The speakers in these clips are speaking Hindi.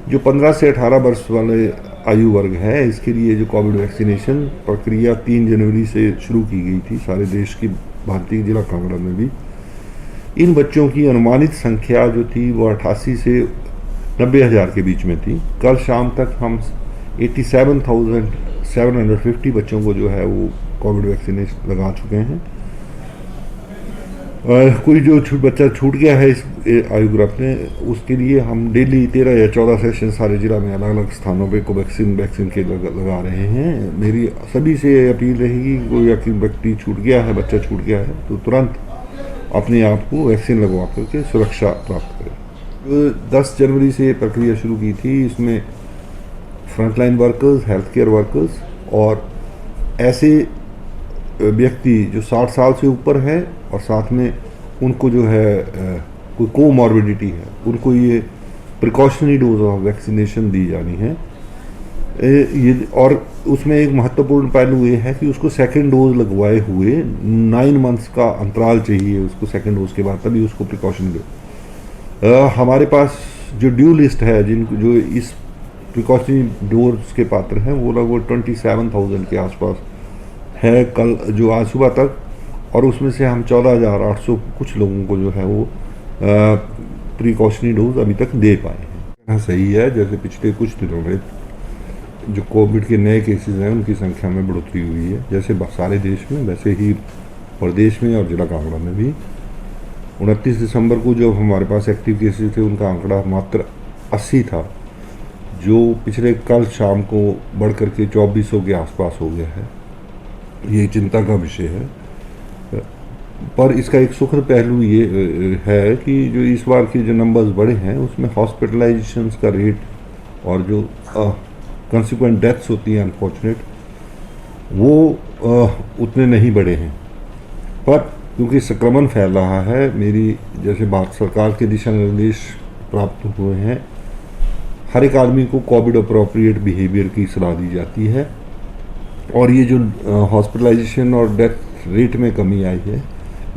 जो 15 से 18 वर्ष वाले आयु वर्ग है, इसके लिए जो कोविड वैक्सीनेशन प्रक्रिया 3 जनवरी से शुरू की गई थी सारे देश की भारतीय जिला कांगड़ा में भी। इन बच्चों की अनुमानित संख्या जो थी वो 88 से 90,000 के बीच में थी। कल शाम तक हम 87,750 बच्चों को जो है वो कोविड वैक्सीनेशन लगा चुके हैं। कोई जो बच्चा छूट गया है इस आयु ग्रुप में, उसके लिए हम डेली 13 या 14 सेशन सारे जिला में अलग अलग स्थानों पे वैक्सीन के लगा रहे हैं। मेरी सभी से अपील रहेगी कि कोई व्यक्ति छूट गया है, बच्चा छूट गया है, तो तुरंत अपने आप को वैक्सीन लगवा करके सुरक्षा प्राप्त करें। 10 जनवरी से प्रक्रिया शुरू की थी, इसमें frontline workers, health care workers और ऐसे व्यक्ति जो 60 साल से ऊपर है और साथ में उनको जो है कोई कोमॉर्बिडिटी है, उनको ये प्रिकॉशनरी डोज ऑफ वैक्सीनेशन दी जानी है। ये और उसमें एक महत्वपूर्ण पहलू ये है कि उसको सेकेंड डोज लगवाए हुए 9 मंथ्स का अंतराल चाहिए उसको सेकेंड डोज के बाद, तभी उसको प्रिकॉशनरी डोज। हमारे पास जो ड्यू लिस्ट है जिनको जो इस प्रिकॉशनरी डोज के पात्र हैं वो लगभग 27,000 के आसपास है कल जो आज सुबह तक, और उसमें से हम 14,800 कुछ लोगों को जो है वो प्रिकॉशनरी डोज अभी तक दे पाए हैं। सही है, जैसे पिछले कुछ दिनों में जो कोविड के नए केसेस हैं उनकी संख्या में बढ़ोतरी हुई है, जैसे सारे देश में वैसे ही प्रदेश में और जिला कांगड़ा में भी। 29 दिसंबर को जो हमारे पास एक्टिव केसेस थे उनका आंकड़ा मात्र 80 था, जो पिछले कल शाम को बढ़ करके 2400 के आसपास हो गया है। ये चिंता का विषय है, पर इसका एक सुखद पहलू ये है कि जो इस बार के जो नंबर्स बढ़े हैं उसमें हॉस्पिटलाइजेशंस का रेट और जो कंसिक्वेंट डेथ्स होती हैं अनफॉर्चुनेट वो उतने नहीं बढ़े हैं। पर क्योंकि संक्रमण फैल रहा है, मेरी जैसे भारत सरकार के दिशा निर्देश प्राप्त हुए हैं, हर एक आदमी को कोविड अप्रोप्रिएट बिहेवियर की सलाह दी जाती है। और ये जो हॉस्पिटलाइजेशन और डेथ रेट में कमी आई है,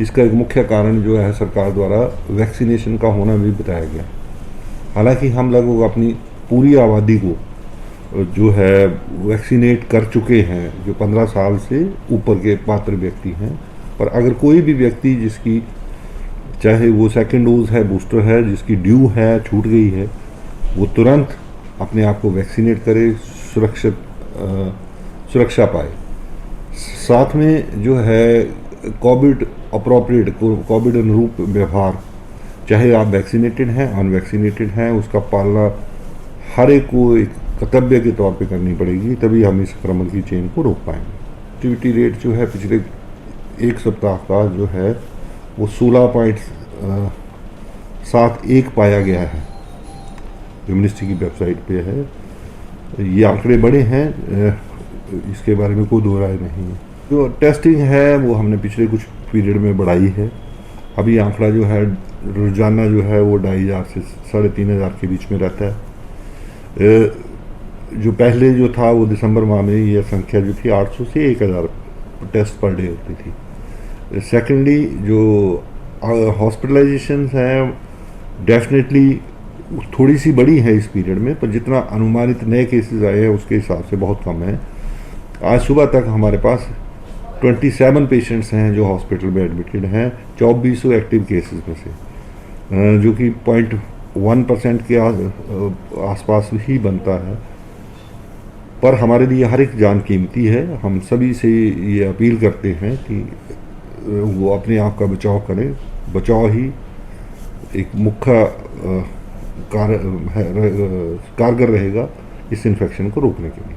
इसका एक मुख्य कारण जो है सरकार द्वारा वैक्सीनेशन का होना भी बताया गया। हालांकि हम लगभग अपनी पूरी आबादी को जो है वैक्सीनेट कर चुके हैं, जो 15 साल से ऊपर के पात्र व्यक्ति हैं। पर अगर कोई भी व्यक्ति जिसकी चाहे वो सेकेंड डोज है, बूस्टर है, जिसकी ड्यू है, छूट गई है, वो तुरंत अपने आप को वैक्सीनेट करे, सुरक्षा पाए। साथ में जो है कोविड अप्रोप्रिएट, कोविड अनुरूप व्यवहार, चाहे आप वैक्सीनेटेड हैं अनवैक्सीनेटेड हैं, उसका पालना हर एक को एक कर्तव्य के तौर पे करनी पड़ेगी, तभी हम इस संक्रमण की चेन को रोक पाएंगे। एक्टिविटी रेट जो है पिछले एक सप्ताह का जो है वो 16.71 पाया गया है, जो मिनिस्ट्री की वेबसाइट पे है। ये आंकड़े बड़े हैं, इसके बारे में कोई दो राय नहीं है। जो टेस्टिंग है वो हमने पिछले कुछ पीरियड में बढ़ाई है। अभी आंकड़ा जो है रोजाना जो है वो 2,500 से 3,500 के बीच में रहता है। जो पहले जो था वो दिसंबर माह में ये संख्या जो थी 800 से 1,000 टेस्ट पर डे होती थी। सेकेंडली जो हॉस्पिटलाइजेशन हैं डेफिनेटली थोड़ी सी बड़ी है इस पीरियड में, पर जितना अनुमानित नए केसेस आए हैं उसके हिसाब से बहुत कम है। आज सुबह तक हमारे पास 27 पेशेंट्स हैं जो हॉस्पिटल में एडमिटेड हैं 2400 एक्टिव केसेस में से, जो कि 0.1% के आसपास ही बनता है। पर हमारे लिए हर एक जान कीमती है। हम सभी से ये अपील करते हैं कि वो अपने आप का बचाव करें। बचाव ही एक मुख्य कारगर रहेगा इस इन्फेक्शन को रोकने के लिए।